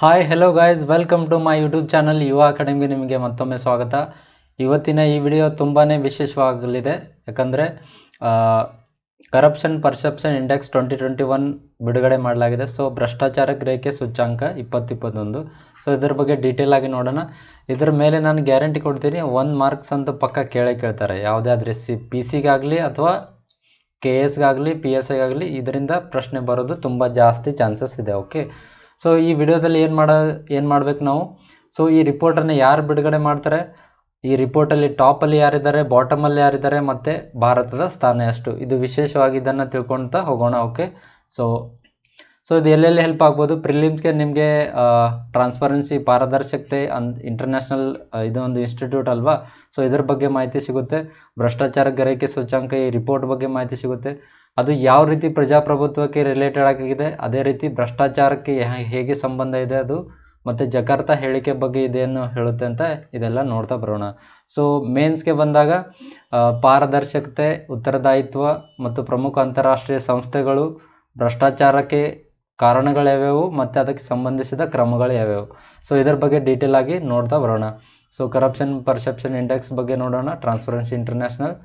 Hi hello guys, welcome to my YouTube channel Yuva ಅಕಾಡೆಮಿಗೆ ನಿಮಗೆ ಮತ್ತೊಮ್ಮೆ ಸ್ವಾಗತ. ಇವತ್ತಿನ ಈ ವಿಡಿಯೋ ತುಂಬಾ ವಿಶೇಷವಾಗಲಿದೆ. ಯಾಕಂದರೆ ಕರಪ್ಷನ್ ಪರ್ಸೆಪ್ಷನ್ ಇಂಡೆಕ್ಸ್ 2021 ಬಿಡುಗಡೆ ಮಾಡಲಾಗಿದೆ. ಸೊ ಭ್ರಷ್ಟಾಚಾರ ಗ್ರಹಿಕೆ ಸೂಚ್ಯಾಂಕ 2021. ಸೊ ಇದ್ರ ಬಗ್ಗೆ ಡೀಟೇಲ್ ಆಗಿ ನೋಡೋಣ. ಇದ್ರ ಮೇಲೆ ನಾನು ಗ್ಯಾರಂಟಿ ಕೊಡ್ತೀನಿ, 1 ಮಾರ್ಕ್ಸ್ ಅಂತ ಪಕ್ಕ ಕೇಳ್ತಾರೆ. ಯಾವುದೇ ಆದರೆ PC ಗಾಗಲಿ ಅಥವಾ KS ಗಾಗಲಿ PSI ಗಾಗಲಿ ಇದರಿಂದ ಪ್ರಶ್ನೆ ಬರೋದು ತುಂಬ ಜಾಸ್ತಿ ಚಾನ್ಸಸ್ ಇದೆ. ಓಕೆ, ಸೊ ಈ ವಿಡಿಯೋದಲ್ಲಿ ಏನು ಮಾಡ್ಬೇಕು ನಾವು, ಸೊ ಈ ರಿಪೋರ್ಟನ್ನು ಯಾರು ಬಿಡುಗಡೆ ಮಾಡ್ತಾರೆ, ಈ ರಿಪೋರ್ಟಲ್ಲಿ ಟಾಪಲ್ಲಿ ಯಾರಿದ್ದಾರೆ, ಬಾಟಮಲ್ಲಿ ಯಾರಿದ್ದಾರೆ, ಮತ್ತು ಭಾರತದ ಸ್ಥಾನ ಎಷ್ಟು, ಇದು ವಿಶೇಷವಾಗಿ ಇದನ್ನು ತಿಳ್ಕೊಳ್ತಾ ಹೋಗೋಣ. ಓಕೆ, ಸೊ ಇದು ಎಲ್ಲೆಲ್ಲಿ ಹೆಲ್ಪ್ ಆಗ್ಬೋದು. ಪ್ರಿಲಿಮ್ಸ್ಗೆ ನಿಮಗೆ ಟ್ರಾನ್ಸ್ಪರೆನ್ಸಿ ಪಾರದರ್ಶಕತೆ ಇಂಟರ್ನ್ಯಾಷನಲ್ ಇದೊಂದು ಇನ್ಸ್ಟಿಟ್ಯೂಟ್ ಅಲ್ವಾ, ಸೊ ಇದ್ರ ಬಗ್ಗೆ ಮಾಹಿತಿ ಸಿಗುತ್ತೆ. ಭ್ರಷ್ಟಾಚಾರ ಗ್ರಹಿಕೆ ಸೂಚ್ಯಾಂಕ ಈ ರಿಪೋರ್ಟ್ ಬಗ್ಗೆ ಮಾಹಿತಿ ಸಿಗುತ್ತೆ. ಅದು ಯಾವ ರೀತಿ ಪ್ರಜಾಪ್ರಭುತ್ವಕ್ಕೆ ರಿಲೇಟೆಡ್ ಆಗಿದೆ, ಅದೇ ರೀತಿ ಭ್ರಷ್ಟಾಚಾರಕ್ಕೆ ಹೇಗೆ ಸಂಬಂಧ ಇದೆ ಅದು, ಮತ್ತು ಜಕಾರ್ತಾ ಹೇಳಿಕೆ ಬಗ್ಗೆ ಇದೇನು ಹೇಳುತ್ತೆ ಅಂತ ಇದೆಲ್ಲ ನೋಡ್ತಾ ಬರೋಣ. ಸೊ ಮೇನ್ಸ್ಗೆ ಬಂದಾಗ ಪಾರದರ್ಶಕತೆ, ಉತ್ತರದಾಯಿತ್ವ ಮತ್ತು ಪ್ರಮುಖ ಅಂತಾರಾಷ್ಟ್ರೀಯ ಸಂಸ್ಥೆಗಳು, ಭ್ರಷ್ಟಾಚಾರಕ್ಕೆ ಕಾರಣಗಳು ಯಾವ್ಯಾವು ಮತ್ತು ಅದಕ್ಕೆ ಸಂಬಂಧಿಸಿದ ಕ್ರಮಗಳು ಯಾವ್ಯಾವು, ಸೊ ಇದರ ಬಗ್ಗೆ ಡೀಟೇಲ್ ಆಗಿ ನೋಡ್ತಾ ಬರೋಣ. ಸೊ ಕರಪ್ಷನ್ ಪರ್ಸೆಪ್ಷನ್ ಇಂಡೆಕ್ಸ್ ಬಗ್ಗೆ ನೋಡೋಣ. Transparency international,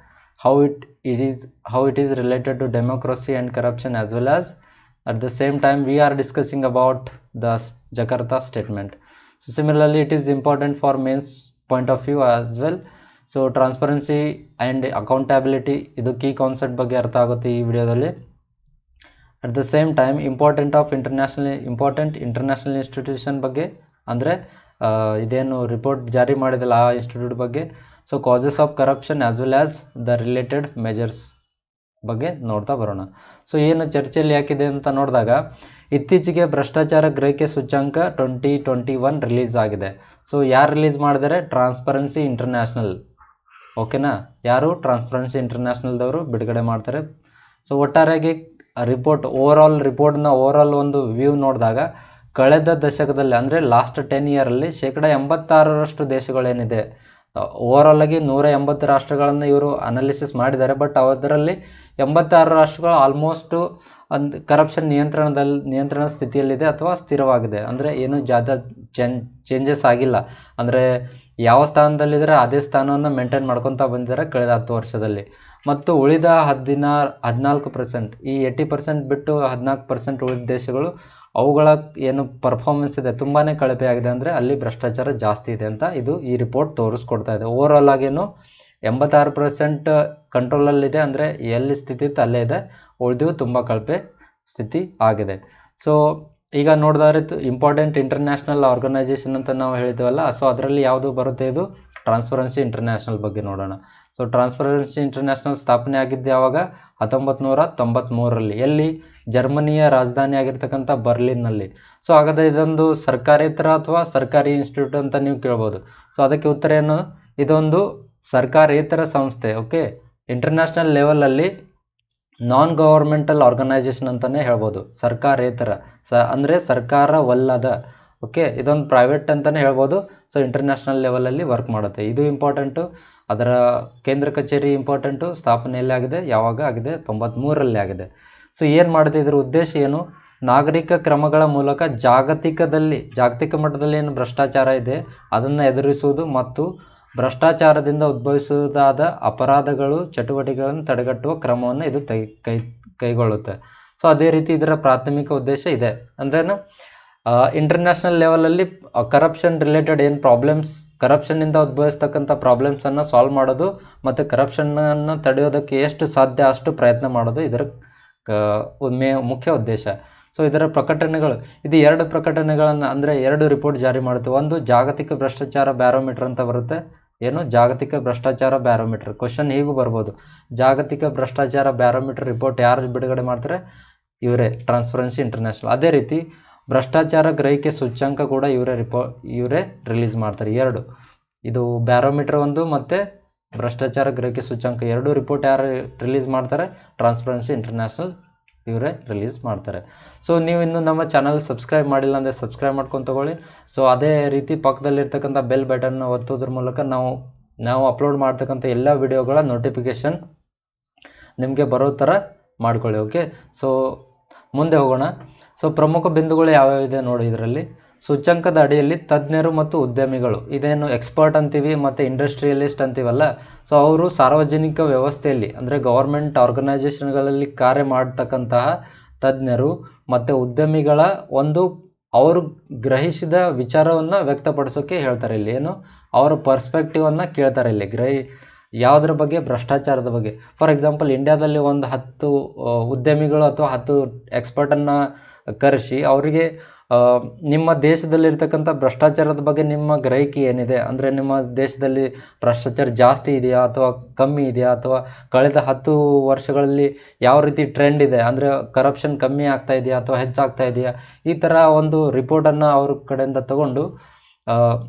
how it is related to democracy and corruption, as well as at the same time we are discussing about the Jakarta statement. So similarly it is important for mains point of view as well. So transparency and accountability ಇದು key concept ಬಗ್ಗೆ ಅರ್ಥ ಆಗುತ್ತೆ ಈ ವಿಡಿಯೋದಲ್ಲಿ. at the same time important international institution ಬಗ್ಗೆ, ಅಂದರೆ ಇದೇನು report ಜಾರಿ ಮಾಡಿದಲ್ಲ ಆ ಇನ್ಸ್ಟಿಟ್ಯೂಟ್ ಬಗ್ಗೆ. So causes of corruption as well as the related measures ಬಗ್ಗೆ ನೋಡ್ತಾ ಬರೋಣ. ಸೊ ಏನು ಚರ್ಚೆಯಲ್ಲಿ ಯಾಕಿದೆ ಅಂತ ನೋಡಿದಾಗ, ಇತ್ತೀಚೆಗೆ ಭ್ರಷ್ಟಾಚಾರ ಗ್ರಹಿಕೆ ಸೂಚ್ಯಾಂಕ 2021 ರಿಲೀಸ್ ಆಗಿದೆ. ಸೊ ಯಾರು ರಿಲೀಸ್ ಮಾಡಿದರೆ, ಟ್ರಾನ್ಸ್ಪರೆನ್ಸಿ ಇಂಟರ್ನ್ಯಾಷನಲ್. ಓಕೆನಾ, ಯಾರು ಟ್ರಾನ್ಸ್ಪರೆನ್ಸಿ ಇಂಟರ್ನ್ಯಾಷನಲ್ದವರು ಬಿಡುಗಡೆ ಮಾಡ್ತಾರೆ. ಸೊ ಒಟ್ಟಾರೆಯಾಗಿ ರಿಪೋರ್ಟ್ನ ಓವರಾಲ್ ಒಂದು ವ್ಯೂ ನೋಡಿದಾಗ, ಕಳೆದ ದಶಕದಲ್ಲಿ ಅಂದರೆ ಲಾಸ್ಟ್ 10 ಇಯರಲ್ಲಿ 86% ದೇಶಗಳೇನಿದೆ, ಓವರಾಲ್ ಆಗಿ 180 ರಾಷ್ಟ್ರಗಳನ್ನು ಇವರು ಅನಾಲಿಸಿಸ್ ಮಾಡಿದ್ದಾರೆ. ಬಟ್ ಅದರಲ್ಲಿ 86 ರಾಷ್ಟ್ರಗಳು ಆಲ್ಮೋಸ್ಟ್ ಕರಪ್ಷನ್ ನಿಯಂತ್ರಣ ಸ್ಥಿತಿಯಲ್ಲಿದೆ ಅಥವಾ ಸ್ಥಿರವಾಗಿದೆ. ಅಂದರೆ ಏನು ಚೇಂಜಸ್ ಆಗಿಲ್ಲ. ಅಂದರೆ ಯಾವ ಸ್ಥಾನದಲ್ಲಿದ್ದರೆ ಅದೇ ಸ್ಥಾನವನ್ನು ಮೇಂಟೈನ್ ಮಾಡ್ಕೊತಾ ಬಂದಿದ್ದಾರೆ ಕಳೆದ 10 ವರ್ಷದಲ್ಲಿ. ಮತ್ತು ಉಳಿದ 14%, ಈ 80% ಬಿಟ್ಟು 14% ಉಳಿದ ದೇಶಗಳು, ಅವುಗಳ ಏನು ಪರ್ಫಾರ್ಮೆನ್ಸ್ ಇದೆ ತುಂಬಾ ಕಳಪೆ ಆಗಿದೆ. ಅಂದರೆ ಅಲ್ಲಿ ಭ್ರಷ್ಟಾಚಾರ ಜಾಸ್ತಿ ಇದೆ ಅಂತ ಈ ರಿಪೋರ್ಟ್ ತೋರಿಸ್ಕೊಡ್ತಾ ಇದೆ. ಓವರಾಲ್ ಆಗೇನು 86% ಕಂಟ್ರೋಲಲ್ಲಿದೆ, ಅಂದರೆ ಎಲ್ಲಿ ಸ್ಥಿತಿ ಇತ್ತು ಅಲ್ಲೇ ಇದೆ, ಉಳಿದಿವು ತುಂಬ ಕಳಪೆ ಸ್ಥಿತಿ ಆಗಿದೆ. ಸೊ ಈಗ ನೋಡಿದ್ರೆ ಇಂಪಾರ್ಟೆಂಟ್ ಇಂಟರ್ನ್ಯಾಷನಲ್ ಆರ್ಗನೈಸೇಷನ್ ಅಂತ ನಾವು ಹೇಳ್ತೀವಲ್ಲ, ಸೊ ಅದರಲ್ಲಿ ಯಾವುದು ಬರುತ್ತೆ, ಇದು ಟ್ರಾನ್ಸ್ಪರೆನ್ಸಿ ಇಂಟರ್ನ್ಯಾಷನಲ್ ಬಗ್ಗೆ ನೋಡೋಣ. ಸೊ ಟ್ರಾನ್ಸ್ಪರೆನ್ಸಿ ಇಂಟರ್ನ್ಯಾಷನಲ್ ಸ್ಥಾಪನೆ ಆಗಿದ್ದು ಯಾವಾಗ, 1993ರಲ್ಲಿ. ಎಲ್ಲಿ, ಜರ್ಮನಿಯ ರಾಜಧಾನಿ ಆಗಿರ್ತಕ್ಕಂಥ ಬರ್ಲಿನ್ನಲ್ಲಿ. ಸೊ ಹಾಗಾದರೆ ಇದೊಂದು ಸರ್ಕಾರೇತರ ಅಥವಾ ಸರ್ಕಾರಿ ಇನ್ಸ್ಟಿಟ್ಯೂಟ್ ಅಂತ ನೀವು ಕೇಳ್ಬೋದು. ಸೊ ಅದಕ್ಕೆ ಉತ್ತರ ಏನು, ಇದೊಂದು ಸರ್ಕಾರೇತರ ಸಂಸ್ಥೆ. ಓಕೆ, ಇಂಟರ್ನ್ಯಾಷನಲ್ ಲೆವೆಲಲ್ಲಿ ನಾನ್ ಗವರ್ಮೆಂಟಲ್ ಆರ್ಗನೈಸೇಷನ್ ಅಂತಲೇ ಹೇಳ್ಬೋದು. ಸರ್ಕಾರೇತರ ಅಂದರೆ ಸರ್ಕಾರವಲ್ಲದ. ಓಕೆ, ಇದೊಂದು ಪ್ರೈವೇಟ್ ಅಂತಲೇ ಹೇಳ್ಬೋದು. ಸೊ ಇಂಟರ್ನ್ಯಾಷನಲ್ ಲೆವೆಲಲ್ಲಿ ವರ್ಕ್ ಮಾಡುತ್ತೆ. ಇದು ಇಂಪಾರ್ಟೆಂಟು. ಅದರ ಕೇಂದ್ರ ಕಚೇರಿ ಇಂಪಾರ್ಟೆಂಟು. ಸ್ಥಾಪನೆಯಲ್ಲಿ ಆಗಿದೆ, ಯಾವಾಗ ಆಗಿದೆ, 93ರಲ್ಲಿ ಆಗಿದೆ. ಸೊ ಏನು ಮಾಡುತ್ತೆ, ಇದರ ಉದ್ದೇಶ ಏನು, ನಾಗರಿಕ ಕ್ರಮಗಳ ಮೂಲಕ ಜಾಗತಿಕ ಮಟ್ಟದಲ್ಲಿ ಏನು ಭ್ರಷ್ಟಾಚಾರ ಇದೆ ಅದನ್ನು ಎದುರಿಸುವುದು ಮತ್ತು ಭ್ರಷ್ಟಾಚಾರದಿಂದ ಉದ್ಭವಿಸುವುದಾದ ಅಪರಾಧಗಳು ಚಟುವಟಿಕೆಗಳನ್ನು ತಡೆಗಟ್ಟುವ ಕ್ರಮವನ್ನು ಇದು ಕೈಗೊಳ್ಳುತ್ತೆ. ಸೊ ಅದೇ ರೀತಿ ಇದರ ಪ್ರಾಥಮಿಕ ಉದ್ದೇಶ ಇದೆ. ಅಂದ್ರೇನು, ಇಂಟರ್ನ್ಯಾಷನಲ್ ಲೆವೆಲಲ್ಲಿ ಕರಪ್ಷನ್ ರಿಲೇಟೆಡ್ ಏನು ಪ್ರಾಬ್ಲಮ್ಸ್, ಕರಪ್ಷನ್ನಿಂದ ಉದ್ಭವಿಸ್ತಕ್ಕಂಥ ಪ್ರಾಬ್ಲಮ್ಸನ್ನು ಸಾಲ್ವ್ ಮಾಡೋದು ಮತ್ತು ಕರಪ್ಷನನ್ನು ತಡೆಯೋದಕ್ಕೆ ಎಷ್ಟು ಸಾಧ್ಯ ಅಷ್ಟು ಪ್ರಯತ್ನ ಮಾಡೋದು ಇದರ ಮುಖ್ಯ ಉದ್ದೇಶ. ಸೊ ಇದರ ಪ್ರಕಟಣೆಗಳು, ಇದು 2 ಪ್ರಕಟಣೆಗಳನ್ನು, ಅಂದರೆ 2 ರಿಪೋರ್ಟ್ ಜಾರಿ ಮಾಡುತ್ತೆ. ಒಂದು ಜಾಗತಿಕ ಭ್ರಷ್ಟಾಚಾರ ಬ್ಯಾರೋಮೀಟರ್ ಅಂತ ಬರುತ್ತೆ. ಏನು, ಜಾಗತಿಕ ಭ್ರಷ್ಟಾಚಾರ ಬ್ಯಾರೋಮೀಟರ್. ಕ್ವಶನ್ ಹೀಗೂ ಬರ್ಬೋದು, ಜಾಗತಿಕ ಭ್ರಷ್ಟಾಚಾರ ಬ್ಯಾರೋಮೀಟರ್ ರಿಪೋರ್ಟ್ ಯಾರು ಬಿಡುಗಡೆ ಮಾಡ್ತಾರೆ, ಇವರೇ, ಟ್ರಾನ್ಸ್ಪರೆನ್ಸಿ ಇಂಟರ್ನ್ಯಾಷನಲ್. ಅದೇ ರೀತಿ ಭ್ರಷ್ಟಾಚಾರ ಗ್ರಹಿಕೆ ಸೂಚ್ಯಾಂಕ ಕೂಡ ಇವರೇ ರಿಲೀಸ್ ಮಾಡ್ತಾರೆ. 2, ಇದು ಬ್ಯಾರೋಮೀಟರ್ ಒಂದು ಮತ್ತು ಭ್ರಷ್ಟಾಚಾರ ಗ್ರಹಿಕೆ ಸೂಚ್ಯಾಂಕ 2 ರಿಪೋರ್ಟ್ ಯಾರು ರಿಲೀಸ್ ಮಾಡ್ತಾರೆ, ಟ್ರಾನ್ಸ್ಪರೆನ್ಸಿ ಇಂಟರ್ನ್ಯಾಷನಲ್ ಇವರೇ ರಿಲೀಸ್ ಮಾಡ್ತಾರೆ. ಸೊ ನೀವು ಇನ್ನೂ ನಮ್ಮ ಚಾನಲ್ ಸಬ್ಸ್ಕ್ರೈಬ್ ಮಾಡಿಲ್ಲ ಅಂದರೆ ಸಬ್ಸ್ಕ್ರೈಬ್ ಮಾಡ್ಕೊಂಡು ತಗೊಳ್ಳಿ. ಸೊ ಅದೇ ರೀತಿ ಪಕ್ಕದಲ್ಲಿರ್ತಕ್ಕಂಥ ಬೆಲ್ ಬಟನ್ನ ಒತ್ತೋದ್ರ ಮೂಲಕ ನಾವು ಅಪ್ಲೋಡ್ ಮಾಡ್ತಕ್ಕಂಥ ಎಲ್ಲ ವಿಡಿಯೋಗಳ ನೋಟಿಫಿಕೇಷನ್ ನಿಮಗೆ ಬರೋ ಥರ ಮಾಡ್ಕೊಳ್ಳಿ. ಓಕೆ, ಸೊ ಮುಂದೆ ಹೋಗೋಣ. ಸೊ ಪ್ರಮುಖ ಬಿಂದುಗಳು ಯಾವ್ಯಾವಿದೆ ನೋಡಿ ಇದರಲ್ಲಿ. ಸೂಚ್ಯಂಕದ ಅಡಿಯಲ್ಲಿ ತಜ್ಞರು ಮತ್ತು ಉದ್ಯಮಿಗಳು, ಇದೇನು ಎಕ್ಸ್ಪರ್ಟ್ ಅಂತೀವಿ ಮತ್ತು ಇಂಡಸ್ಟ್ರಿಯಲಿಸ್ಟ್ ಅಂತೀವಲ್ಲ, ಸೊ ಅವರು ಸಾರ್ವಜನಿಕ ವ್ಯವಸ್ಥೆಯಲ್ಲಿ ಅಂದರೆ ಗೌರ್ಮೆಂಟ್ ಆರ್ಗನೈಸೇಷನ್ಗಳಲ್ಲಿ ಕಾರ್ಯ ಮಾಡ್ತಕ್ಕಂತಹ ತಜ್ಞರು ಮತ್ತು ಉದ್ಯಮಿಗಳ ಒಂದು ಅವರು ಗ್ರಹಿಸಿದ ವಿಚಾರವನ್ನು ವ್ಯಕ್ತಪಡಿಸೋಕೆ ಹೇಳ್ತಾರೆ. ಇಲ್ಲಿ ಏನು ಅವರ ಪರ್ಸ್ಪೆಕ್ಟಿವನ್ನು ಕೇಳ್ತಾರೆ. ಇಲ್ಲಿ ಯಾವುದ್ರ ಬಗ್ಗೆ? ಭ್ರಷ್ಟಾಚಾರದ ಬಗ್ಗೆ. ಫಾರ್ ಎಕ್ಸಾಂಪಲ್, ಇಂಡಿಯಾದಲ್ಲಿ ಒಂದು 10 ಉದ್ಯಮಿಗಳು ಅಥವಾ 10 ಎಕ್ಸ್ಪರ್ಟನ್ನು ಕರೆಸಿ ಅವರಿಗೆ ನಿಮ್ಮ ದೇಶದಲ್ಲಿರ್ತಕ್ಕಂಥ ಭ್ರಷ್ಟಾಚಾರದ ಬಗ್ಗೆ ನಿಮ್ಮ ಗ್ರಹಿಕೆ ಏನಿದೆ, ಅಂದರೆ ನಿಮ್ಮ ದೇಶದಲ್ಲಿ ಭ್ರಷ್ಟಾಚಾರ ಜಾಸ್ತಿ ಇದೆಯಾ ಅಥವಾ ಕಮ್ಮಿ ಇದೆಯಾ, ಅಥವಾ ಕಳೆದ 10 ವರ್ಷಗಳಲ್ಲಿ ಯಾವ ರೀತಿ ಟ್ರೆಂಡ್ ಇದೆ, ಅಂದರೆ ಕರಪ್ಷನ್ ಕಮ್ಮಿ ಆಗ್ತಾ ಇದೆಯಾ ಅಥವಾ ಹೆಚ್ಚಾಗ್ತಾ ಇದೆಯಾ, ಈ ಥರ ಒಂದು ರಿಪೋರ್ಟನ್ನು ಅವ್ರ ಕಡೆಯಿಂದ ತಗೊಂಡು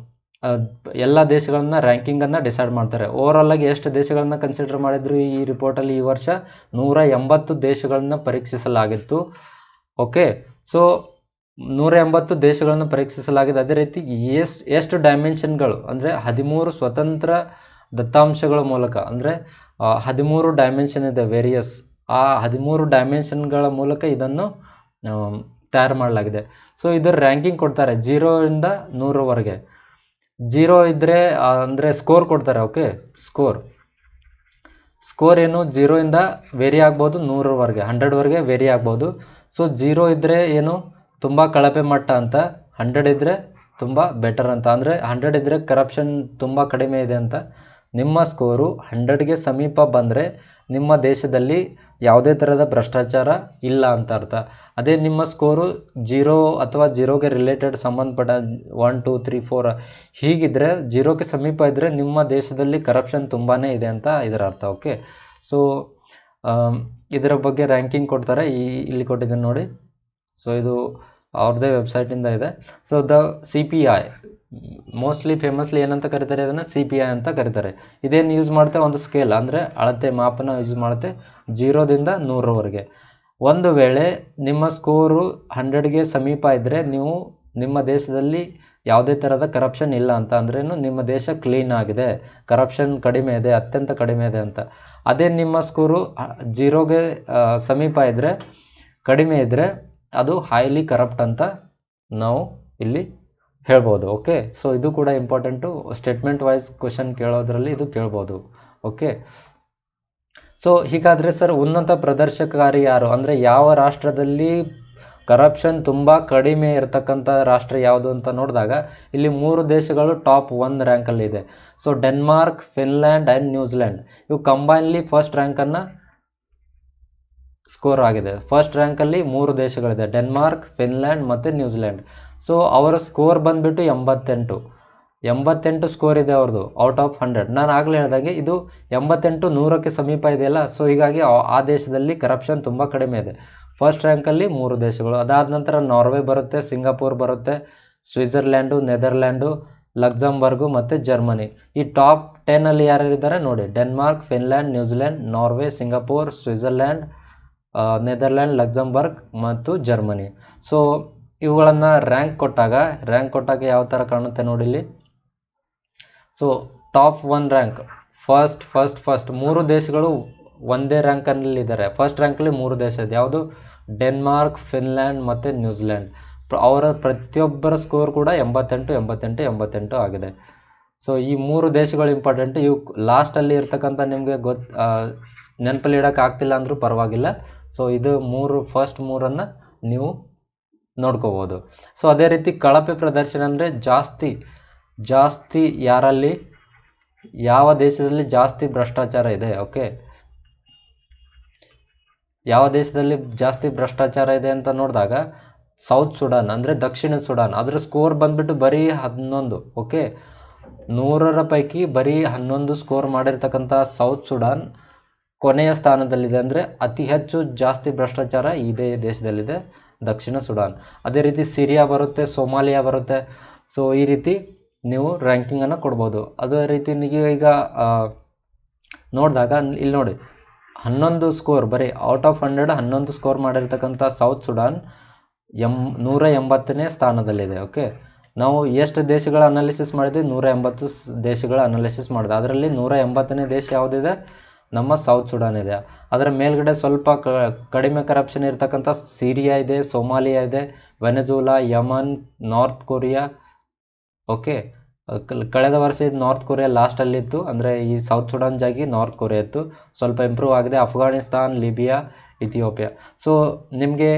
ಎಲ್ಲ ದೇಶಗಳನ್ನ ರ್ಯಾಂಕಿಂಗನ್ನು ಡಿಸೈಡ್ ಮಾಡ್ತಾರೆ. ಓವರಾಲ್ ಆಗಿ ಎಷ್ಟು ದೇಶಗಳನ್ನ ಕನ್ಸಿಡರ್ ಮಾಡಿದ್ರು ಈ ರಿಪೋರ್ಟಲ್ಲಿ? ಈ ವರ್ಷ 180 ದೇಶಗಳನ್ನ ಪರೀಕ್ಷಿಸಲಾಗಿತ್ತು. ಓಕೆ, ಸೊ 180 ದೇಶಗಳನ್ನು ಪರೀಕ್ಷಿಸಲಾಗಿದೆ. ಅದೇ ರೀತಿ ಎಷ್ಟು ಡೈಮೆನ್ಷನ್ಗಳು ಅಂದರೆ 13 ಸ್ವತಂತ್ರ ದತ್ತಾಂಶಗಳ ಮೂಲಕ, ಅಂದರೆ 13 ಡೈಮೆನ್ಷನ್ ಇದೆ ವೇರಿಯಸ್, ಆ 13 ಡೈಮೆನ್ಷನ್ಗಳ ಮೂಲಕ ಇದನ್ನು ತಯಾರು ಮಾಡಲಾಗಿದೆ. ಸೊ ಇದರ ರ್ಯಾಂಕಿಂಗ್ ಕೊಡ್ತಾರೆ 0 ಇಂದ 100ವರೆಗೆ. 0 ಇದ್ದರೆ ಅಂದರೆ ಸ್ಕೋರ್ ಕೊಡ್ತಾರೆ. ಓಕೆ, ಸ್ಕೋರ್ ಏನು 0 ಇಂದ ವೇರಿ ಆಗ್ಬೋದು, 100ವರೆಗೆ 100ವರೆಗೆ ವೇರಿ ಆಗ್ಬೋದು. ಸೊ 0 ಇದ್ದರೆ ಏನು ತುಂಬ ಕಳಪೆ ಮಟ್ಟ ಅಂತ, 100 ಇದ್ದರೆ ತುಂಬ ಬೆಟರ್ ಅಂತ, ಅಂದರೆ 100 ಇದ್ದರೆ ಕರಪ್ಷನ್ ತುಂಬ ಕಡಿಮೆ ಇದೆ ಅಂತ. ನಿಮ್ಮ ಸ್ಕೋರು 100ಗೆ ಸಮೀಪ ಬಂದರೆ ನಿಮ್ಮ ದೇಶದಲ್ಲಿ ಯಾವುದೇ ಥರದ ಭ್ರಷ್ಟಾಚಾರ ಇಲ್ಲ ಅಂತ ಅರ್ಥ. ಅದೇ ನಿಮ್ಮ ಸ್ಕೋರು 0 ಅಥವಾ 0ಗೆ ರಿಲೇಟೆಡ್ ಸಂಬಂಧಪಟ್ಟ 1 2 3 4 ಹೀಗಿದ್ದರೆ, 0ಗೆ ಸಮೀಪ ಇದ್ದರೆ ನಿಮ್ಮ ದೇಶದಲ್ಲಿ ಕರಪ್ಷನ್ ತುಂಬಾ ಇದೆ ಅಂತ ಇದರ ಅರ್ಥ. ಓಕೆ, ಸೊ ಇದರ ಬಗ್ಗೆ ರ್ಯಾಂಕಿಂಗ್ ಕೊಡ್ತಾರೆ. ಇಲ್ಲಿ ಕೊಟ್ಟಿದ್ದೀನಿ ನೋಡಿ. ಸೊ ಇದು ಅವ್ರದ್ದೇ ವೆಬ್ಸೈಟಿಂದ ಇದೆ. So the CPI, mostly famously ಏನಂತ ಕರೀತಾರೆ? ಅದನ್ನು CPI ಅಂತ ಕರೀತಾರೆ. ಇದೇನು ಯೂಸ್ ಮಾಡುತ್ತೆ? ಒಂದು ಸ್ಕೇಲ್, ಅಂದರೆ ಅಳತೆ ಮಾಪನ ಯೂಸ್ ಮಾಡುತ್ತೆ 0ದಿಂದ 100ವರೆಗೆ. ಒಂದು ವೇಳೆ ನಿಮ್ಮ ಸ್ಕೋರು 100ಗೆ ಸಮೀಪ ಇದ್ದರೆ ನೀವು ನಿಮ್ಮ ದೇಶದಲ್ಲಿ ಯಾವುದೇ ಥರದ ಕರಪ್ಷನ್ ಇಲ್ಲ ಅಂತ, ಅಂದ್ರೇನು ನಿಮ್ಮ ದೇಶ ಕ್ಲೀನ್ ಆಗಿದೆ, ಕರಪ್ಷನ್ ಕಡಿಮೆ ಇದೆ, ಅತ್ಯಂತ ಕಡಿಮೆ ಇದೆ ಅಂತ. ಅದೇ ನಿಮ್ಮ ಸ್ಕೋರು 0ಗೆ ಸಮೀಪ ಇದ್ದರೆ, ಕಡಿಮೆ ಇದ್ದರೆ ಅದು ಹೈಲಿ ಕರಪ್ಟ್ ಅಂತ ನಾವು ಇಲ್ಲಿ ಹೇಳ್ಬೋದು. ಓಕೆ, ಸೊ ಇದು ಕೂಡ ಇಂಪಾರ್ಟೆಂಟು, ಸ್ಟೇಟ್ಮೆಂಟ್ ವೈಸ್ ಕ್ವಶನ್ ಕೇಳೋದ್ರಲ್ಲಿ ಇದು ಕೇಳ್ಬೋದು. ಓಕೆ, ಸೊ ಹೀಗಾದರೆ ಸರ್ ಉನ್ನತ ಪ್ರದರ್ಶನಕಾರಿ ಯಾರು, ಅಂದರೆ ಯಾವ ರಾಷ್ಟ್ರದಲ್ಲಿ ಕರಪ್ಷನ್ ತುಂಬ ಕಡಿಮೆ ಇರತಕ್ಕಂಥ ರಾಷ್ಟ್ರ ಯಾವುದು ಅಂತ ನೋಡಿದಾಗ ಇಲ್ಲಿ 3 ದೇಶಗಳು ಟಾಪ್ 1 ರ್ಯಾಂಕಲ್ಲಿ ಇದೆ. So Denmark, Finland and New Zealand ಇವು ಕಂಬೈನ್ಲಿ ಫಸ್ಟ್ ರ್ಯಾಂಕನ್ನು ಸ್ಕೋರ್ ಆಗಿದೆ. ಫಸ್ಟ್ ರ್ಯಾಂಕಲ್ಲಿ 3 ದೇಶಗಳಿದೆ, ಡೆನ್ಮಾರ್ಕ್, ಫಿನ್ಲ್ಯಾಂಡ್ ಮತ್ತು ನ್ಯೂಜಿಲ್ಯಾಂಡ್. ಸೊ ಅವರ ಸ್ಕೋರ್ ಬಂದುಬಿಟ್ಟು 88 ಸ್ಕೋರ್ ಇದೆ ಅವ್ರದ್ದು ಔಟ್ ಆಫ್ 100. ನಾನು ಆಗಲೇ ಹೇಳಿದಾಗೆ ಇದು 88 100ಕ್ಕೆ ಸಮೀಪ ಇದೆಯಲ್ಲ, ಸೊ ಹೀಗಾಗಿ ಆ ದೇಶದಲ್ಲಿ ಕರಪ್ಷನ್ ತುಂಬ ಕಡಿಮೆ ಇದೆ. ಫಸ್ಟ್ ರ್ಯಾಂಕಲ್ಲಿ 3 ದೇಶಗಳು. ಅದಾದ ನಂತರ ನಾರ್ವೆ ಬರುತ್ತೆ, ಸಿಂಗಾಪುರ್ ಬರುತ್ತೆ, ಸ್ವಿಟ್ಜರ್ಲ್ಯಾಂಡು, ನೆದರ್ಲ್ಯಾಂಡು, ಲಕ್ಸಂಬರ್ಗು ಮತ್ತು ಜರ್ಮನಿ. ಈ ಟಾಪ್ 10ಅಲ್ಲಿ ಯಾರ್ಯಾರಿದ್ದಾರೆ ನೋಡಿ: Denmark, Finland, New Zealand, Norway, Singapore, Switzerland, Netherland, Luxembourg ಮತ್ತು ಜರ್ಮನಿ. ಸೊ ಇವುಗಳನ್ನು ರ್ಯಾಂಕ್ ಕೊಟ್ಟಾಗ ಯಾವ ಥರ ಕಾಣುತ್ತೆ ನೋಡಿ ಇಲ್ಲಿ. ಸೊ ಟಾಪ್ 1 ರ್ಯಾಂಕ್, ಫಸ್ಟ್ 3 ದೇಶಗಳು ಒಂದೇ ರ್ಯಾಂಕಲ್ಲಿದ್ದಾರೆ. ಫಸ್ಟ್ ರ್ಯಾಂಕಲ್ಲಿ 3 ದೇಶ ಇದೆ. ಯಾವುದು? ಡೆನ್ಮಾರ್ಕ್, ಫಿನ್ಲ್ಯಾಂಡ್ ಮತ್ತು ನ್ಯೂಜಿಲ್ಯಾಂಡ್. ಅವರ ಪ್ರತಿಯೊಬ್ಬರ ಸ್ಕೋರ್ ಕೂಡ 88 ಆಗಿದೆ. ಸೊ ಈ 3 ದೇಶಗಳು ಇಂಪಾರ್ಟೆಂಟ್. ಇವು ಲಾಸ್ಟಲ್ಲಿ ಇರ್ತಕ್ಕಂಥ ನಿಮಗೆ ನೆನಪಲ್ಲಿ ಇಡೋಕೆ ಆಗ್ತಿಲ್ಲ ಅಂದರೂ ಪರವಾಗಿಲ್ಲ. ಸೊ ಇದು ಫಸ್ಟ್ 3ಅನ್ನು ನೀವು ನೋಡ್ಕೋಬೋದು. ಸೊ ಅದೇ ರೀತಿ ಕಳಪೆ ಪ್ರದರ್ಶನ ಅಂದರೆ ಜಾಸ್ತಿ ಯಾರಲ್ಲಿ, ಯಾವ ದೇಶದಲ್ಲಿ ಜಾಸ್ತಿ ಭ್ರಷ್ಟಾಚಾರ ಇದೆ. ಓಕೆ, ಯಾವ ದೇಶದಲ್ಲಿ ಜಾಸ್ತಿ ಭ್ರಷ್ಟಾಚಾರ ಇದೆ ಅಂತ ನೋಡಿದಾಗ ಸೌತ್ ಸುಡಾನ್, ಅಂದರೆ ದಕ್ಷಿಣ ಸುಡಾನ್, ಅದರ ಸ್ಕೋರ್ ಬಂದ್ಬಿಟ್ಟು ಬರೀ 11. ಓಕೆ, 100ರ ಪೈಕಿ ಬರೀ 11 ಸ್ಕೋರ್ ಮಾಡಿರ್ತಕ್ಕಂಥ ಸೌತ್ ಸುಡಾನ್ ಕೊನೆಯ ಸ್ಥಾನದಲ್ಲಿದೆ. ಅಂದರೆ ಅತಿ ಹೆಚ್ಚು ಜಾಸ್ತಿ ಭ್ರಷ್ಟಾಚಾರ ಇದೇ ದೇಶದಲ್ಲಿದೆ, ದಕ್ಷಿಣ ಸುಡಾನ್. ಅದೇ ರೀತಿ ಸಿರಿಯಾ ಬರುತ್ತೆ, ಸೋಮಾಲಿಯಾ ಬರುತ್ತೆ. ಸೊ ಈ ರೀತಿ ನೀವು ರ್ಯಾಂಕಿಂಗನ್ನು ಕೊಡ್ಬೋದು. ಅದೇ ರೀತಿ ನೀವು ಈಗ ನೋಡಿದಾಗ ಇಲ್ಲಿ ನೋಡಿ 11 ಸ್ಕೋರ್, ಬರೀ ಔಟ್ ಆಫ್ 100 11 ಸ್ಕೋರ್ ಮಾಡಿರ್ತಕ್ಕಂಥ ಸೌತ್ ಸುಡಾನ್ 180ನೇ ಸ್ಥಾನದಲ್ಲಿದೆ. ಓಕೆ, ನಾವು ಎಷ್ಟು ದೇಶಗಳ ಅನಾಲಿಸಿಸ್ ಮಾಡಿದ್ವಿ? 180 ದೇಶಗಳ ಅನಾಲಿಸಿಸ್ ಮಾಡಿದೆ. ಅದರಲ್ಲಿ 180ನೇ ದೇಶ ಯಾವುದಿದೆ? ನಮ್ಮ ಸೌತ್ ಸುಡಾನ್ ಇದೆ. ಅದರ ಮೇಲ್ಗಡೆ ಸ್ವಲ್ಪ ಕಡಿಮೆ ಕರಪ್ಷನ್ ಇರ್ತಕ್ಕಂಥ ಸಿರಿಯಾ ಇದೆ, ಸೋಮಾಲಿಯಾ ಇದೆ, ವೆನೆಜುಲಾ, ಯಮನ್, ನಾರ್ತ್ ಕೊರಿಯಾ. ಓಕೆ, ಕಳೆದ ವರ್ಷ ಇದು ನಾರ್ತ್ ಕೊರಿಯಾ ಲಾಸ್ಟಲ್ಲಿತ್ತು, ಅಂದರೆ ಈ ಸೌತ್ ಸುಡಾನ್ ಜಾಗಿ ನಾರ್ತ್ ಕೊರಿಯಾ ಇತ್ತು, ಸ್ವಲ್ಪ ಇಂಪ್ರೂವ್ ಆಗಿದೆ. Afghanistan, Libya, Ethiopia. ಸೊ ನಿಮಗೆ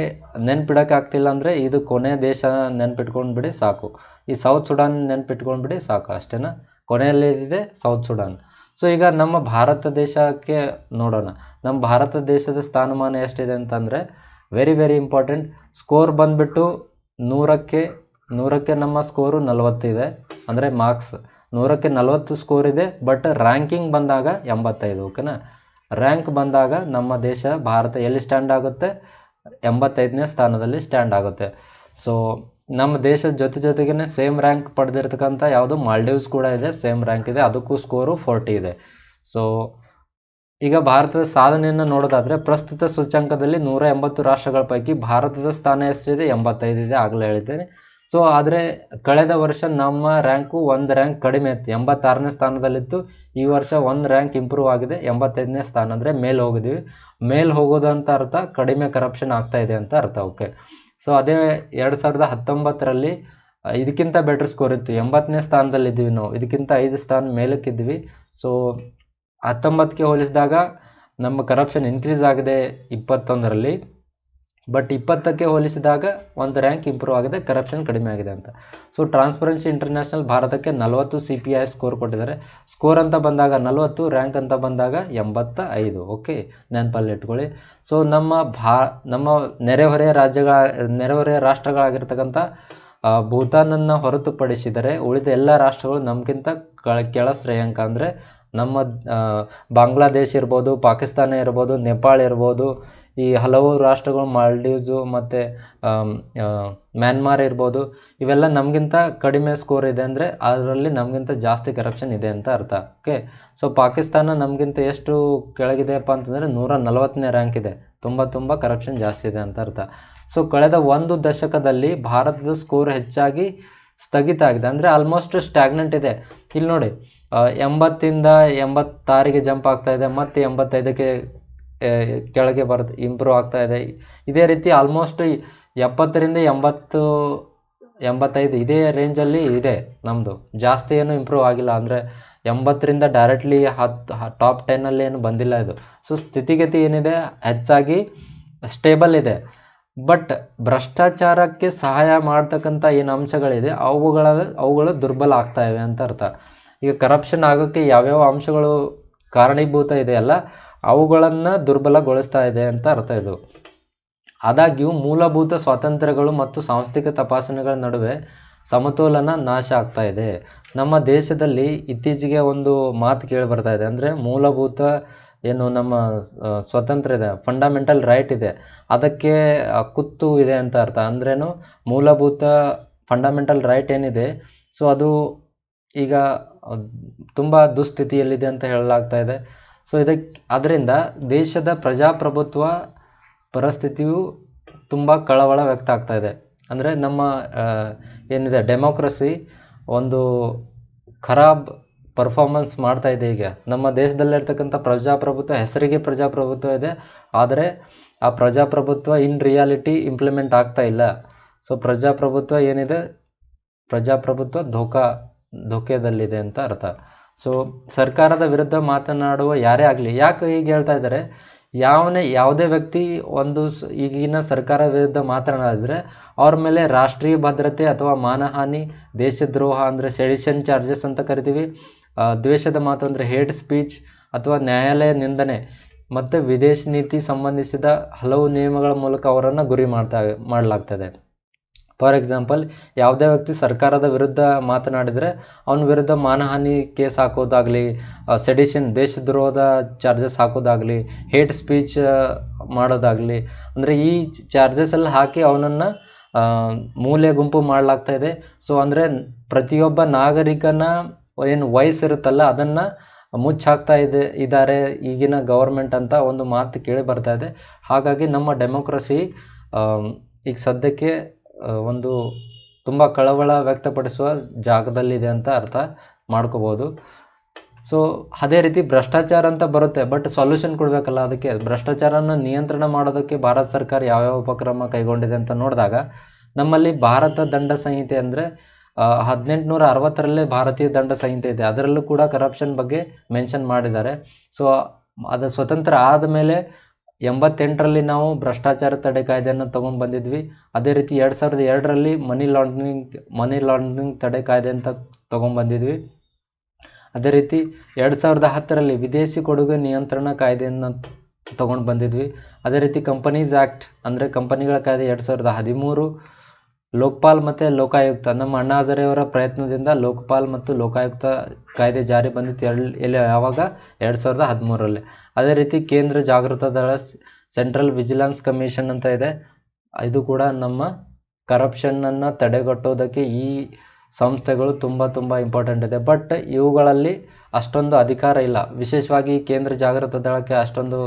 ನೆನ್ಪಿಡೋಕ್ಕಾಗ್ತಿಲ್ಲ ಅಂದರೆ ಇದು ಕೊನೆ ದೇಶ ನೆನ್ಪಿಟ್ಕೊಂಡ್ಬಿಡಿ ಸಾಕು. ಈ ಸೌತ್ ಸುಡಾನ್ ನೆನ್ಪಿಟ್ಕೊಂಡ್ಬಿಡಿ ಸಾಕು, ಅಷ್ಟೇನಾ. ಕೊನೆಯಲ್ಲಿದೆ ಸೌತ್ ಸುಡಾನ್. ಸೊ ಈಗ ನಮ್ಮ ಭಾರತ ದೇಶಕ್ಕೆ ನೋಡೋಣ. ನಮ್ಮ ಭಾರತ ದೇಶದ ಸ್ಥಾನಮಾನ ಎಷ್ಟಿದೆ ಅಂತಂದರೆ, ವೆರಿ ವೆರಿ ಇಂಪಾರ್ಟೆಂಟ್. ಸ್ಕೋರ್ ಬಂದುಬಿಟ್ಟು 100ಕ್ಕೆ ನಮ್ಮ ಸ್ಕೋರು 40 ಇದೆ, ಅಂದರೆ ಮಾರ್ಕ್ಸ್ 100ಕ್ಕೆ 40 ಸ್ಕೋರ್ ಇದೆ. ಬಟ್ ರ್ಯಾಂಕಿಂಗ್ ಬಂದಾಗ 85. ಓಕೆನಾ. ರ್ಯಾಂಕ್ ಬಂದಾಗ ನಮ್ಮ ದೇಶ ಭಾರತ ಎಲ್ಲಿ ಸ್ಟ್ಯಾಂಡ್ ಆಗುತ್ತೆ? 85ನೇ ಸ್ಥಾನದಲ್ಲಿ ಸ್ಟ್ಯಾಂಡ್ ಆಗುತ್ತೆ. ಸೊ ನಮ್ಮ ದೇಶದ ಜೊತೆಗೇ ಸೇಮ್ ರ್ಯಾಂಕ್ ಪಡೆದಿರ್ತಕ್ಕಂಥ ಯಾವುದು ಮಾಲ್ಡೀವ್ಸ್ ಕೂಡ ಇದೆ, ಸೇಮ್ ರ್ಯಾಂಕ್ ಇದೆ, ಅದಕ್ಕೂ ಸ್ಕೋರು 40 ಇದೆ. ಸೊ ಈಗ ಭಾರತದ ಸಾಧನೆಯನ್ನು ನೋಡೋದಾದರೆ, ಪ್ರಸ್ತುತ ಸೂಚ್ಯಂಕದಲ್ಲಿ 180 ರಾಷ್ಟ್ರಗಳ ಪೈಕಿ ಭಾರತದ ಸ್ಥಾನ ಎಷ್ಟಿದೆ? 85 ಇದೆ, ಆಗಲೇ ಹೇಳಿದ್ದೇನೆ. ಸೊ ಆದರೆ ಕಳೆದ ವರ್ಷ ನಮ್ಮ ರ್ಯಾಂಕು 1 ರ್ಯಾಂಕ್ ಕಡಿಮೆ ಇತ್ತು, 86ನೇ ಸ್ಥಾನದಲ್ಲಿತ್ತು. ಈ ವರ್ಷ 1 ರ್ಯಾಂಕ್ ಇಂಪ್ರೂವ್ ಆಗಿದೆ, 85ನೇ ಸ್ಥಾನ, ಅಂದರೆ ಮೇಲೆ ಹೋಗಿದ್ದೀವಿ. ಮೇಲೆ ಹೋಗೋದು ಅಂತ ಅರ್ಥ ಕಡಿಮೆ ಕರಪ್ಷನ್ ಆಗ್ತಾ ಇದೆ ಅಂತ ಅರ್ಥ. ಓಕೆ. ಸೊ ಅದೇ 2019ರಲ್ಲಿ ಇದಕ್ಕಿಂತ ಬೆಟರ್ ಸ್ಕೋರ್ ಇತ್ತು, 80ನೇ ಸ್ಥಾನದಲ್ಲಿದ್ದೀವಿ ನಾವು, ಇದಕ್ಕಿಂತ 5 ಸ್ಥಾನ ಮೇಲಕ್ಕಿದ್ವಿ. ಸೊ 19ಕ್ಕೆ ಹೋಲಿಸಿದಾಗ ನಮ್ಮ ಕರಪ್ಷನ್ ಇನ್ಕ್ರೀಸ್ ಆಗಿದೆ 21ರಲ್ಲಿ, ಬಟ್ 20ಕ್ಕೆ ಹೋಲಿಸಿದಾಗ 1 ರ್ಯಾಂಕ್ ಇಂಪ್ರೂವ್ ಆಗಿದೆ, ಕರಪ್ಷನ್ ಕಡಿಮೆ ಆಗಿದೆ ಅಂತ. ಸೊ ಟ್ರಾನ್ಸ್ಪರೆನ್ಸಿ ಇಂಟರ್ನ್ಯಾಷನಲ್ ಭಾರತಕ್ಕೆ 40 CPI ಸ್ಕೋರ್ ಕೊಟ್ಟಿದ್ದಾರೆ. ಸ್ಕೋರ್ ಅಂತ ಬಂದಾಗ 40, ರ್ಯಾಂಕ್ ಅಂತ ಬಂದಾಗ 85. ಓಕೆ, ನೆನಪಲ್ಲಿ ಇಟ್ಕೊಳ್ಳಿ. ಸೊ ನಮ್ಮ ನೆರೆಹೊರೆಯ ರಾಷ್ಟ್ರಗಳಾಗಿರ್ತಕ್ಕಂಥ ಭೂತಾನನ್ನು ಹೊರತುಪಡಿಸಿದರೆ ಉಳಿದ ಎಲ್ಲ ರಾಷ್ಟ್ರಗಳು ನಮಗಿಂತ ಕೆಳ ಶ್ರೇಯಾಂಕ. ಅಂದರೆ ನಮ್ಮ ಬಾಂಗ್ಲಾದೇಶ ಇರ್ಬೋದು, ಪಾಕಿಸ್ತಾನ ಇರ್ಬೋದು, ನೇಪಾಳ ಇರ್ಬೋದು, ಈ ಹಲವು ರಾಷ್ಟ್ರಗಳು, ಮಾಲ್ಡೀವ್ಸು ಮತ್ತು ಮ್ಯಾನ್ಮಾರ್ ಇರ್ಬೋದು, ಇವೆಲ್ಲ ನಮಗಿಂತ ಕಡಿಮೆ ಸ್ಕೋರ್ ಇದೆ, ಅಂದರೆ ಅದರಲ್ಲಿ ನಮಗಿಂತ ಜಾಸ್ತಿ ಕರಪ್ಷನ್ ಇದೆ ಅಂತ ಅರ್ಥ. ಓಕೆ. ಸೊ ಪಾಕಿಸ್ತಾನ ನಮಗಿಂತ ಎಷ್ಟು ಕೆಳಗಿದೆಯಪ್ಪ ಅಂತಂದರೆ 140ನೇ ರ್ಯಾಂಕ್ ಇದೆ, ತುಂಬ ಕರಪ್ಷನ್ ಜಾಸ್ತಿ ಇದೆ ಅಂತ ಅರ್ಥ. ಸೊ ಕಳೆದ 1 ದಶಕದಲ್ಲಿ ಭಾರತದ ಸ್ಕೋರ್ ಹೆಚ್ಚಾಗಿ ಸ್ಥಗಿತ ಆಗಿದೆ, ಅಂದರೆ ಆಲ್ಮೋಸ್ಟ್ ಸ್ಟ್ಯಾಗ್ನೆಂಟ್ ಇದೆ. ಇಲ್ಲಿ ನೋಡಿ, 80ಇಂದ 86ಗೆ ಜಂಪ್ ಆಗ್ತಾ ಇದೆ, ಮತ್ತು 85ಕ್ಕೆ ಕೆಳಗೆ ಇಂಪ್ರೂವ್ ಆಗ್ತಾ ಇದೆ. ಇದೇ ರೀತಿ ಆಲ್ಮೋಸ್ಟ್ 70ರಿಂದ 85 ಇದೇ ರೇಂಜಲ್ಲಿ ಇದೆ ನಮ್ಮದು. ಜಾಸ್ತಿ ಏನು ಇಂಪ್ರೂವ್ ಆಗಿಲ್ಲ, ಅಂದರೆ 80ರಿಂದ ಡೈರೆಕ್ಟ್ಲಿ ಟಾಪ್ 10ಅಲ್ಲಿ ಏನು ಬಂದಿಲ್ಲ ಇದು. ಸೊ ಸ್ಥಿತಿಗತಿ ಏನಿದೆ, ಹೆಚ್ಚಾಗಿ ಸ್ಟೇಬಲ್ ಇದೆ. ಬಟ್ ಭ್ರಷ್ಟಾಚಾರಕ್ಕೆ ಸಹಾಯ ಮಾಡ್ತಕ್ಕಂಥ ಏನು ಅಂಶಗಳಿದೆ ಅವುಗಳು ದುರ್ಬಲ ಆಗ್ತಾ ಇವೆ ಅಂತ ಅರ್ಥ. ಈಗ ಕರಪ್ಷನ್ ಆಗೋಕ್ಕೆ ಯಾವ್ಯಾವ ಅಂಶಗಳು ಕಾರಣೀಭೂತ ಇದೆಯಲ್ಲ, ಅವುಗಳನ್ನು ದುರ್ಬಲಗೊಳಿಸ್ತಾ ಇದೆ ಅಂತ ಅರ್ಥ ಇದು. ಆದಾಗ್ಯೂ ಮೂಲಭೂತ ಸ್ವಾತಂತ್ರ್ಯಗಳು ಮತ್ತು ಸಾಂಸ್ಥಿಕ ತಪಾಸಣೆಗಳ ನಡುವೆ ಸಮತೋಲನ ನಾಶ ಆಗ್ತಾ ಇದೆ. ನಮ್ಮ ದೇಶದಲ್ಲಿ ಇತ್ತೀಚೆಗೆ ಒಂದು ಮಾತು ಕೇಳಿ ಬರ್ತಾ ಇದೆ, ಅಂದರೆ ಮೂಲಭೂತ ಏನು ನಮ್ಮ ಸ್ವತಂತ್ರ ಇದೆ, ಫಂಡಮೆಂಟಲ್ ರೈಟ್ ಇದೆ, ಅದಕ್ಕೆ ಕುತ್ತು ಇದೆ ಅಂತ ಅರ್ಥ. ಅಂದ್ರೇನು, ಮೂಲಭೂತ ಫಂಡಮೆಂಟಲ್ ರೈಟ್ ಏನಿದೆ, ಸೊ ಅದು ಈಗ ತುಂಬ ದುಸ್ಥಿತಿಯಲ್ಲಿದೆ ಅಂತ ಹೇಳಲಾಗ್ತಾ ಇದೆ. ಸೊ ಅದರಿಂದ ದೇಶದ ಪ್ರಜಾಪ್ರಭುತ್ವ ಪರಿಸ್ಥಿತಿಯು ತುಂಬ ಕಳವಳ ವ್ಯಕ್ತ ಆಗ್ತಾ ಇದೆ. ಅಂದರೆ ನಮ್ಮ ಏನಿದೆ ಡೆಮೋಕ್ರಸಿ ಒಂದು ಖರಾಬ್ ಪರ್ಫಾರ್ಮೆನ್ಸ್ ಮಾಡ್ತಾ ಇದೆ. ಈಗ ನಮ್ಮ ದೇಶದಲ್ಲಿರ್ತಕ್ಕಂಥ ಪ್ರಜಾಪ್ರಭುತ್ವ, ಹೆಸರಿಗೆ ಪ್ರಜಾಪ್ರಭುತ್ವ ಇದೆ, ಆದರೆ ಆ ಪ್ರಜಾಪ್ರಭುತ್ವ ಇನ್ ರಿಯಾಲಿಟಿ ಇಂಪ್ಲಿಮೆಂಟ್ ಆಗ್ತಾ ಇಲ್ಲ. ಸೊ ಪ್ರಜಾಪ್ರಭುತ್ವ ಏನಿದೆ, ಪ್ರಜಾಪ್ರಭುತ್ವ ಧೋಕೆದಲ್ಲಿದೆ ಅಂತ ಅರ್ಥ. ಸೊ ಸರ್ಕಾರದ ವಿರುದ್ಧ ಮಾತನಾಡುವ ಯಾರೇ ಆಗಲಿ, ಯಾಕೆ ಹೀಗೆ ಹೇಳ್ತಾ ಇದ್ದಾರೆ, ಯಾವುದೇ ವ್ಯಕ್ತಿ ಈಗಿನ ಸರ್ಕಾರ ವಿರುದ್ಧ ಮಾತನಾಡಿದರೆ ಅವ್ರ ಮೇಲೆ ರಾಷ್ಟ್ರೀಯ ಭದ್ರತೆ ಅಥವಾ ಮಾನಹಾನಿ, ದೇಶದ್ರೋಹ ಅಂದರೆ ಸೆಡಿಷನ್ ಚಾರ್ಜಸ್ ಅಂತ ಕರಿತೀವಿ, ದ್ವೇಷದ ಮಾತು ಅಂದರೆ ಹೇಟ್ ಸ್ಪೀಚ್, ಅಥವಾ ನ್ಯಾಯಾಲಯ ನಿಂದನೆ ಮತ್ತು ವಿದೇಶಿ ನೀತಿ ಸಂಬಂಧಿಸಿದ ಹಲವು ನಿಯಮಗಳ ಮೂಲಕ ಅವರನ್ನು ಗುರಿ ಮಾಡಲಾಗ್ತದೆ. ಫಾರ್ ಎಕ್ಸಾಂಪಲ್, ಯಾವುದೇ ವ್ಯಕ್ತಿ ಸರ್ಕಾರದ ವಿರುದ್ಧ ಮಾತನಾಡಿದರೆ ಅವನ ವಿರುದ್ಧ ಮಾನಹಾನಿ ಕೇಸ್ ಹಾಕೋದಾಗಲಿ, ಸೆಡಿಷನ್ ದೇಶದ್ರೋಹದ ಚಾರ್ಜಸ್ ಹಾಕೋದಾಗಲಿ, ಹೇಟ್ ಸ್ಪೀಚ್ ಮಾಡೋದಾಗಲಿ, ಅಂದರೆ ಈ ಚಾರ್ಜಸ್ ಎಲ್ಲ ಹಾಕಿ ಅವನನ್ನು ಮೂಲೆ ಗುಂಪು ಮಾಡಲಾಗ್ತಾ ಇದೆ. ಸೊ ಅಂದರೆ ಪ್ರತಿಯೊಬ್ಬ ನಾಗರಿಕನ ಏನು ವಯಸ್ಸಿರುತ್ತಲ್ಲ ಅದನ್ನು ಮುಚ್ಚಾಕ್ತಾ ಇದ್ದಾರೆ ಈಗಿನ ಗೌರ್ಮೆಂಟ್ ಅಂತ ಒಂದು ಮಾತು ಕೇಳಿ ಬರ್ತಾ ಇದೆ. ಹಾಗಾಗಿ ನಮ್ಮ ಡೆಮೋಕ್ರಸಿ ಈಗ ಸದ್ಯಕ್ಕೆ ಒಂದು ತುಂಬ ಕಳವಳ ವ್ಯಕ್ತಪಡಿಸುವ ಜಾಗದಲ್ಲಿದೆ ಅಂತ ಅರ್ಥ ಮಾಡ್ಕೋಬೋದು. ಸೊ ಅದೇ ರೀತಿ ಭ್ರಷ್ಟಾಚಾರ ಅಂತ ಬರುತ್ತೆ, ಬಟ್ ಸೊಲ್ಯೂಷನ್ ಕೊಡಬೇಕಲ್ಲ. ಅದಕ್ಕೆ ಭ್ರಷ್ಟಾಚಾರನ ನಿಯಂತ್ರಣ ಮಾಡೋದಕ್ಕೆ ಭಾರತ ಸರ್ಕಾರ ಯಾವ್ಯಾವ ಉಪಕ್ರಮ ಕೈಗೊಂಡಿದೆ ಅಂತ ನೋಡಿದಾಗ, ನಮ್ಮಲ್ಲಿ ಭಾರತ ದಂಡ ಸಂಹಿತೆ ಅಂದರೆ 1860ರಲ್ಲೇ ಭಾರತೀಯ ದಂಡ ಸಂಹಿತೆ ಇದೆ, ಅದರಲ್ಲೂ ಕೂಡ ಕರಪ್ಷನ್ ಬಗ್ಗೆ ಮೆನ್ಷನ್ ಮಾಡಿದ್ದಾರೆ. ಸೊ ಅದು ಸ್ವತಂತ್ರ ಆದಮೇಲೆ 88ರಲ್ಲಿ ನಾವು ಭ್ರಷ್ಟಾಚಾರ ತಡೆ ಕಾಯ್ದೆಯನ್ನು ತೊಗೊಂಡು ಬಂದಿದ್ವಿ. ಅದೇ ರೀತಿ 2002ರಲ್ಲಿ ಮನಿ ಲಾಂಡ್ರಿಂಗ್ ತಡೆ ಕಾಯ್ದೆ ಅಂತ ತೊಗೊಂಡ್ಬಂದಿದ್ವಿ. ಅದೇ ರೀತಿ 2010ರಲ್ಲಿ ವಿದೇಶಿ ಕೊಡುಗೆ ನಿಯಂತ್ರಣ ಕಾಯ್ದೆಯನ್ನು ತೊಗೊಂಡು ಬಂದಿದ್ವಿ. ಅದೇ ರೀತಿ ಕಂಪನೀಸ್ ಆ್ಯಕ್ಟ್ ಅಂದರೆ ಕಂಪನಿಗಳ ಕಾಯ್ದೆ 2013, ಲೋಕಪಾಲ್ ಮತ್ತು ಲೋಕಾಯುಕ್ತ, ನಮ್ಮ ಅಣ್ಣಾ ಹಜಾರೆಯವರ ಪ್ರಯತ್ನದಿಂದ ಲೋಕಪಾಲ್ ಮತ್ತು ಲೋಕಾಯುಕ್ತ ಕಾಯ್ದೆ ಜಾರಿ ಬಂದಿತ್ತು ಯಾವಾಗ 2013ರಲ್ಲಿ. ಅದೇ ರೀತಿ ಕೇಂದ್ರ ಜಾಗೃತ ದಳ, ಸೆಂಟ್ರಲ್ ವಿಜಿಲೆನ್ಸ್ ಕಮಿಷನ್ ಅಂತ ಇದೆ. ಇದು ಕೂಡ ನಮ್ಮ ಕರಪ್ಷನನ್ನು ತಡೆಗಟ್ಟೋದಕ್ಕೆ ಈ ಸಂಸ್ಥೆಗಳು ತುಂಬ ಇಂಪಾರ್ಟೆಂಟ್ ಇದೆ. ಬಟ್ ಇವುಗಳಲ್ಲಿ ಅಷ್ಟೊಂದು ಅಧಿಕಾರ ಇಲ್ಲ, ವಿಶೇಷವಾಗಿ ಕೇಂದ್ರ ಜಾಗೃತ ದಳಕ್ಕೆ ಅಷ್ಟೊಂದು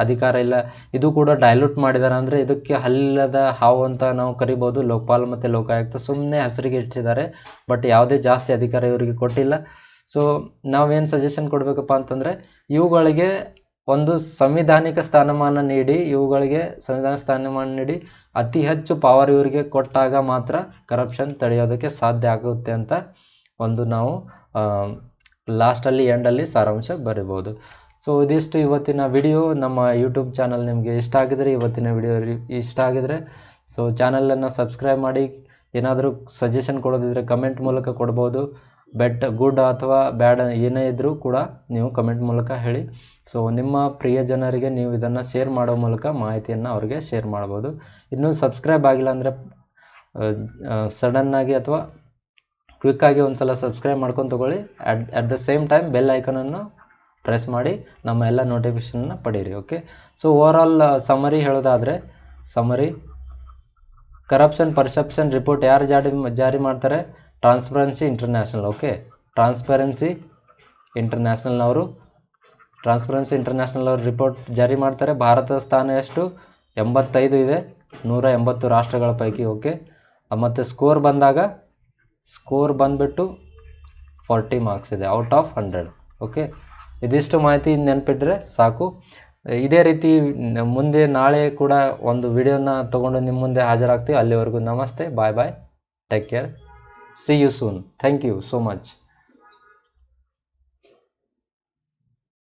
ಅಧಿಕಾರ ಇಲ್ಲ. ಇದು ಕೂಡ ಡೈಲ್ಯೂಟ್ ಮಾಡಿದ್ದಾರೆ, ಅಂದರೆ ಇದಕ್ಕೆ ಹಲ್ಲಿಲ್ಲದ ಹಾವು ಅಂತ ನಾವು ಕರಿಬೋದು. ಲೋಕಪಾಲ್ ಮತ್ತು ಲೋಕಾಯುಕ್ತ ಸುಮ್ಮನೆ ಹೆಸರಿಗೆ ಇಟ್ಟಿದ್ದಾರೆ, ಬಟ್ ಯಾವುದೇ ಜಾಸ್ತಿ ಅಧಿಕಾರ ಇವರಿಗೆ ಕೊಟ್ಟಿಲ್ಲ. ಸೊ ನಾವೇನು ಸಜೆಷನ್ ಕೊಡಬೇಕಪ್ಪ ಅಂತಂದರೆ ಇವುಗಳಿಗೆ ಒಂದು ಸಂವಿಧಾನಿಕ ಸ್ಥಾನಮಾನ ನೀಡಿ ಅತಿ ಹೆಚ್ಚು ಪವರ್ ಇವರಿಗೆ ಕೊಟ್ಟಾಗ ಮಾತ್ರ ಕರಪ್ಷನ್ ತಡೆಯೋದಕ್ಕೆ ಸಾಧ್ಯ ಆಗುತ್ತೆ ಅಂತ ಒಂದು ನಾವು ಲಾಸ್ಟಲ್ಲಿ ಎಂಡಲ್ಲಿ ಸಾರಾಂಶ ಬರಿಬೋದು. ಸೊ ಇದಿಷ್ಟು ಇವತ್ತಿನ ವಿಡಿಯೋ. ನಮ್ಮ ಯೂಟ್ಯೂಬ್ ಚಾನಲ್ ನಿಮಗೆ ಇಷ್ಟ ಆಗಿದರೆ, ಇವತ್ತಿನ ವಿಡಿಯೋ ಇಷ್ಟ ಆಗಿದರೆ ಸೊ ಚಾನಲನ್ನು ಸಬ್ಸ್ಕ್ರೈಬ್ ಮಾಡಿ. ಏನಾದರೂ ಸಜೆಷನ್ ಕೊಡೋದಿದ್ರೆ ಕಮೆಂಟ್ ಮೂಲಕ ಕೊಡ್ಬೋದು. ಗುಡ್ ಅಥವಾ ಬ್ಯಾಡ್ ಏನೇ ಇದ್ದರೂ ಕೂಡ ನೀವು ಕಮೆಂಟ್ ಮೂಲಕ ಹೇಳಿ. ಸೊ ನಿಮ್ಮ ಪ್ರಿಯ ಜನರಿಗೆ ನೀವು ಇದನ್ನು ಶೇರ್ ಮಾಡೋ ಮೂಲಕ ಮಾಹಿತಿಯನ್ನು ಅವ್ರಿಗೆ ಶೇರ್ ಮಾಡ್ಬೋದು. ಇನ್ನೂ ಸಬ್ಸ್ಕ್ರೈಬ್ ಆಗಿಲ್ಲ ಅಂದರೆ ಸಡನ್ನಾಗಿ ಅಥವಾ ಕ್ವಿಕ್ಕಾಗಿ ಒಂದು ಸಲ ಸಬ್ಸ್ಕ್ರೈಬ್ ಮಾಡ್ಕೊಂಡು ತೊಗೊಳ್ಳಿ. At the same time bell ಐಕನನ್ನು ಪ್ರೆಸ್ ಮಾಡಿ ನಮ್ಮ ಎಲ್ಲ ನೋಟಿಫಿಕೇಷನ್ನ ಪಡೀರಿ. ಓಕೆ, ಸೊ ಓವರಾಲ್ ಸಮರಿ ಹೇಳೋದಾದರೆ, ಕರಪ್ಷನ್ ಪರ್ಸೆಪ್ಷನ್ ರಿಪೋರ್ಟ್ ಯಾರು ಜಾರಿ ಮಾಡ್ತಾರೆ? Transparency international. Okay, transparency international ಅವರು ರಿಪೋರ್ಟ್ ಜಾರಿ ಮಾಡ್ತಾರೆ. ಭಾರತದ ಸ್ಥಾನ ಎಷ್ಟು? 85 ಇದೆ 180 ರಾಷ್ಟ್ರಗಳ ಪೈಕಿ. ಓಕೆ, ಮತ್ತು ಸ್ಕೋರ್ ಬಂದುಬಿಟ್ಟು 40 ಮಾರ್ಕ್ಸ್ ಇದೆ ಔಟ್ ಆಫ್ 100. ಓಕೆ, ಇದಿಷ್ಟು ಮಾಹಿತಿ ನೆನಪಿಟ್ಟರೆ ಸಾಕು. ಇದೇ ರೀತಿ ಮುಂದೆ ನಾಳೆ ಕೂಡ ಒಂದು ವಿಡಿಯೋನ ತೊಗೊಂಡು ನಿಮ್ಮ ಮುಂದೆ ಹಾಜರಾಗ್ತೀವಿ. ಅಲ್ಲಿವರೆಗೂ ನಮಸ್ತೆ, bye, take care, see you soon. Thank you so much.